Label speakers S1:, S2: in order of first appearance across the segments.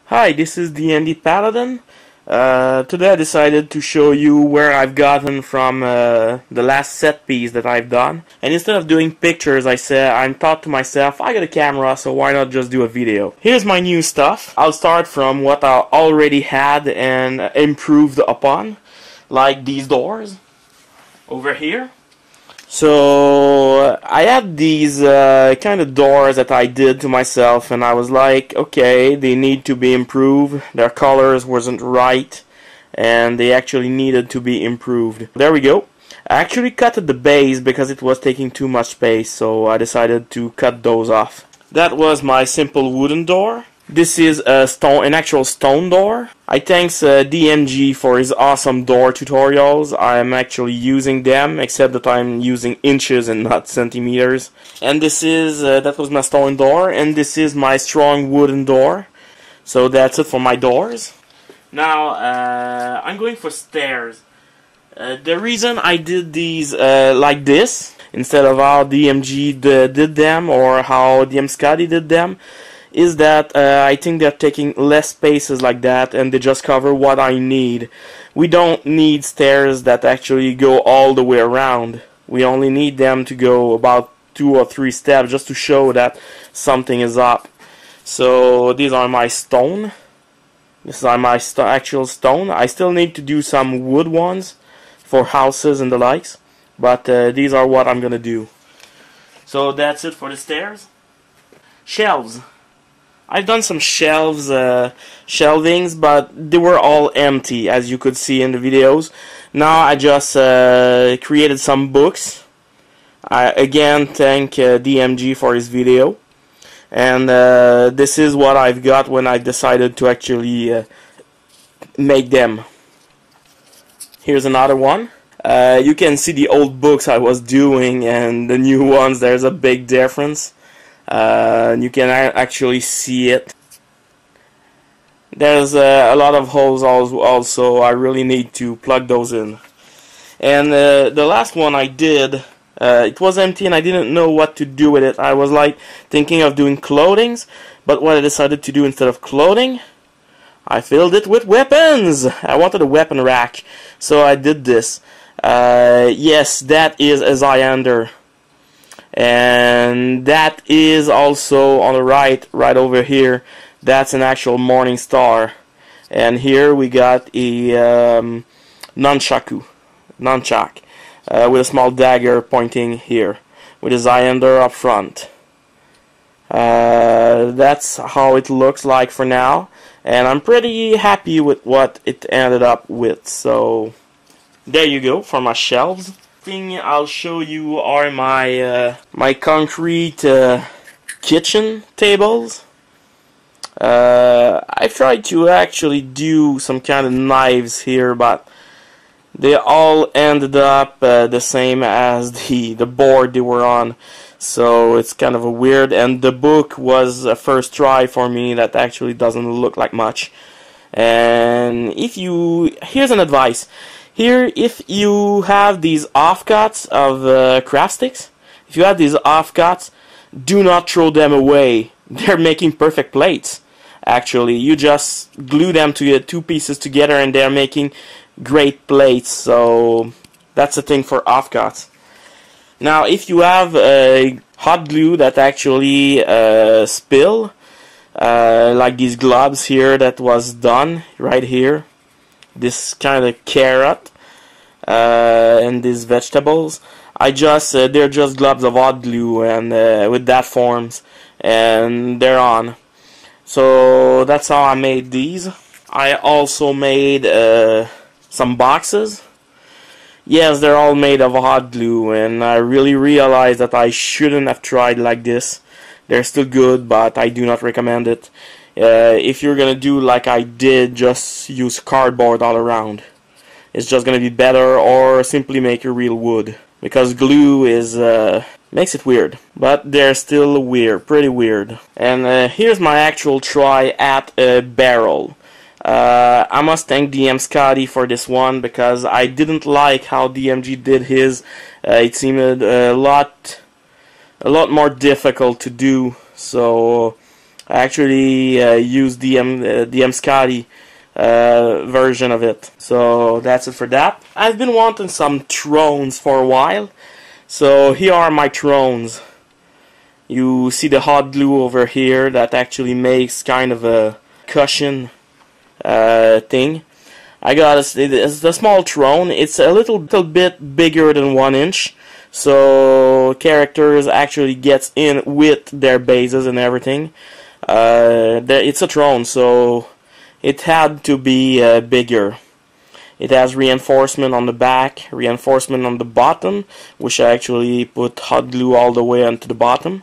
S1: Hi, this is D&D Paladin. Today I decided to show you where I've gotten from the last set piece that I've done. And instead of doing pictures, I thought to myself, I got a camera, so why not just do a video? Here's my new stuff. I'll start from what I already had and improved upon, like these doors over here. So I had these kind of doors that I did to myself, and I was like, okay, they need to be improved. Their colors wasn't right, and they actually needed to be improved. There we go. I actually cut at the base because it was taking too much space, so I decided to cut those off. That was my simple wooden door. This is an actual stone door. I thanks DMG for his awesome door tutorials. I'm actually using them, except that I'm using inches and not centimeters. And this is, that was my stone door, and this is my strong wooden door. So that's it for my doors. Now, I'm going for stairs. The reason I did these like this, instead of how DMG did them, or how DMsCraft did them, is that I think they're taking less spaces like that, and they just cover what I need. We don't need stairs that actually go all the way around. We only need them to go about 2 or 3 steps just to show that something is up. So these are my stone. This is my actual stone. I still need to do some wood ones for houses and the likes, but these are what I'm gonna do. So that's it for the stairs. Shelves. I've done some shelvings, but they were all empty, as you could see in the videos. Now I just created some books. I again thank DMG for his video. And this is what I've got when I decided to actually make them. Here's another one. You can see the old books I was doing and the new ones. There's a big difference. You can actually see it. There's a lot of holes also. I really need to plug those in. And the last one I did, it was empty and I didn't know what to do with it. I was like thinking of doing clothings, but what I decided to do instead of clothing, I filled it with weapons. I wanted a weapon rack, so I did this. Yes, that is a Xyander. And that is also on the right over here. That's an actual morning star. And here we got a nunchak with a small dagger pointing here, with a Xyander up front. That's how it looks like for now, and I'm pretty happy with what it ended up with. So there you go for my shelves. Thing I'll show you are my my concrete kitchen tables. I've tried to actually do some kind of knives here, but they all ended up the same as the board they were on, so it's kind of a weird. And the book was a first try for me that actually doesn't look like much. And here's an advice. Here, if you have these offcuts of craft sticks, do not throw them away. They're making perfect plates. Actually, you just glue them to your 2 pieces together and they're making great plates. So that's the thing for offcuts. Now, if you have a hot glue that actually spill, like these gloves here that was done right here, this kind of carrot and these vegetables, they're just globs of hot glue, and with that forms, and they're on. So that's how I made these. I also made some boxes. Yes, they're all made of hot glue, and I really realized that I shouldn't have tried like this. They're still good, but I do not recommend it. If you're gonna do like I did, just use cardboard all around. It's just gonna be better, or simply make a real wood, because glue is makes it weird. But they're still weird, pretty weird. And here's my actual try at a barrel. I must thank DMsCraft for this one, because I didn't like how DMG did his. It seemed a lot more difficult to do. So I actually used DMsCraft version of it. So that's it for that. I've been wanting some thrones for a while. So here are my thrones. You see the hot glue over here that actually makes kind of a cushion thing. I got it's a small throne. It's a little bit bigger than 1 inch, so characters actually gets in with their bases and everything. It's a throne, so it had to be bigger. It has reinforcement on the back, reinforcement on the bottom, which I actually put hot glue all the way onto the bottom.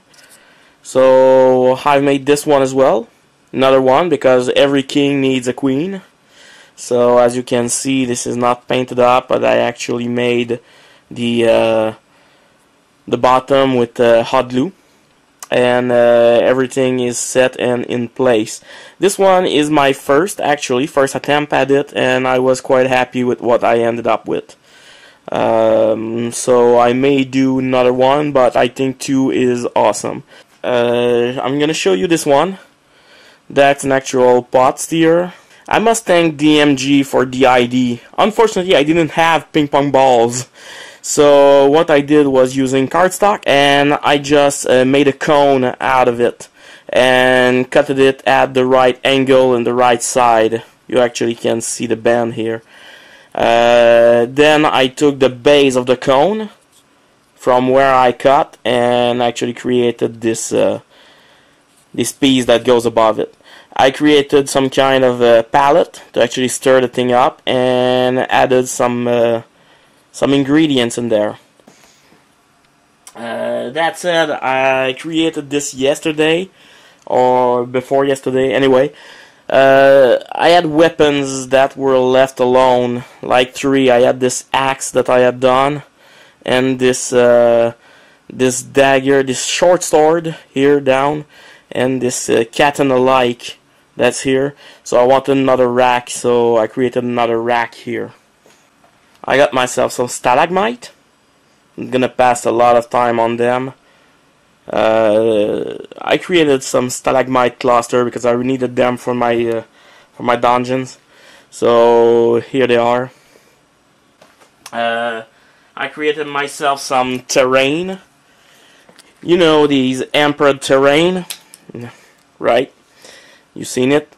S1: So I made this one as well. Another one, because every king needs a queen. So as you can see, this is not painted up, but I actually made the bottom with hot glue, and everything is set and in place. This one is my first attempt at it, and I was quite happy with what I ended up with. So I may do another one, but I think 2 is awesome. I'm gonna show you this one. That's an actual pot steer. I must thank DMG for the ID. Unfortunately, I didn't have ping pong balls. So what I did was using cardstock, and I just made a cone out of it and cut it at the right angle and the right side. You actually can see the bend here. Then I took the base of the cone from where I cut and actually created this piece that goes above it. I created some kind of palette to actually stir the thing up, and added some ingredients in there. That said, I created this yesterday, or before yesterday, anyway. I had weapons that were left alone, like 3. I had this axe that I had done, and this dagger, this short sword here down, and this katana-like that's here. So I wanted another rack, so I created another rack here. I got myself some stalagmite. I'm gonna pass a lot of time on them. I created some stalagmite cluster because I needed them for my dungeons. So here they are. I created myself some terrain. You know, these emperor terrain, right? You've seen it.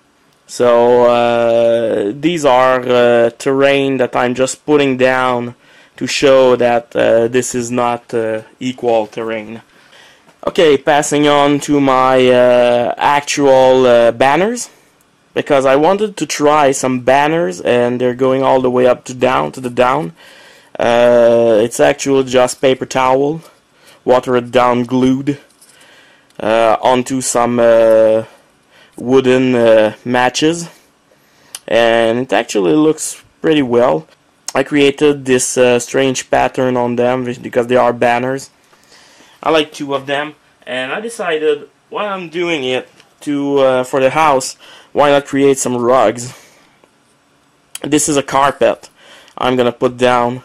S1: So these are terrain that I'm just putting down to show that this is not equal terrain. Okay, passing on to my actual banners, because I wanted to try some banners, and they're going all the way up to the down. It's actually just paper towel, watered down, glued onto some wooden matches, and it actually looks pretty well. I created this strange pattern on them because they are banners. I like 2 of them, and I decided while I'm doing it for the house, why not create some rugs. This is a carpet I'm gonna put down.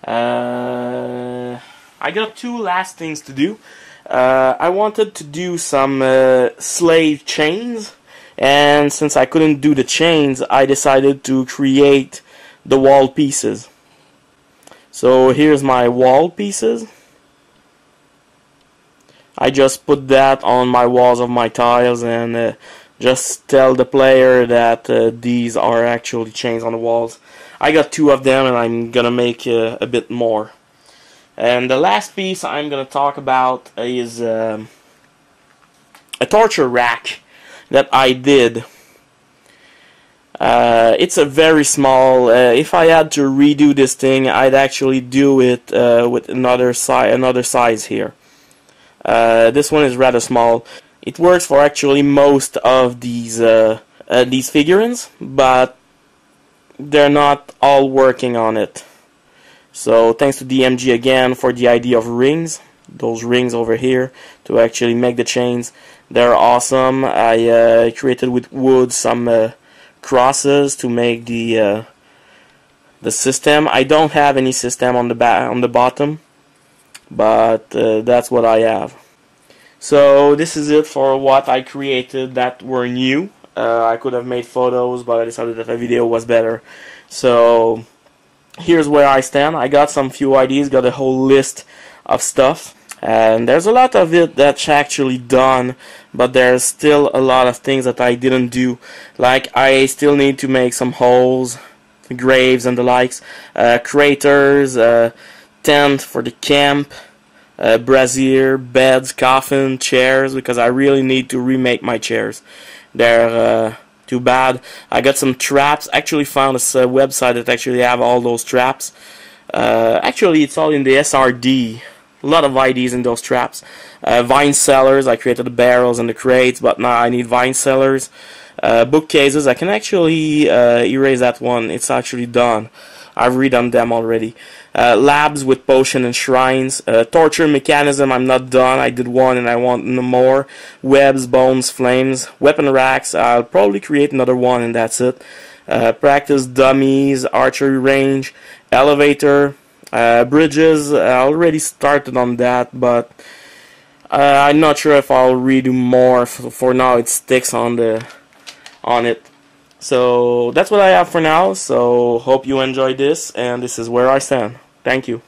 S1: I got 2 last things to do. I wanted to do some slave chains, and since I couldn't do the chains, I decided to create the wall pieces. So here's my wall pieces. I just put that on my walls of my tiles, and just tell the player that these are actually chains on the walls. I got 2 of them, and I'm gonna make a bit more. And the last piece I'm going to talk about is a torture rack that I did. It's a very small, if I had to redo this thing, I'd actually do it with another size here. This one is rather small. It works for actually most of these figurines, but they're not all working on it. So thanks to DMG again for the idea of rings. Those rings over here to actually make the chains. They're awesome. I created with wood some crosses to make the system. I don't have any system on the bottom, but that's what I have. So this is it for what I created that were new. I could have made photos, but I decided that a video was better. So here's where I stand. I got some few ideas, got a whole list of stuff, and there's a lot of it that's actually done, but there's still a lot of things that I didn't do. Like, I still need to make some holes, graves and the likes, craters, tent for the camp, brazier, beds, coffin, chairs, because I really need to remake my chairs. They're too bad. I got some traps. Actually found a website that actually have all those traps. Actually, it's all in the SRD. A lot of IDs in those traps. Vine cellars. I created the barrels and the crates, but now I need vine cellars. Bookcases. I can actually erase that one. It's actually done. I've redone them already. Labs with potion and shrines. Torture mechanism, I'm not done. I did one and I want no more. Webs, bones, flames. Weapon racks, I'll probably create another one and that's it. Practice dummies, archery range, elevator, bridges. I already started on that, but I'm not sure if I'll redo more. For now, it sticks on it. So that's what I have for now, so hope you enjoyed this, and this is where I stand. Thank you.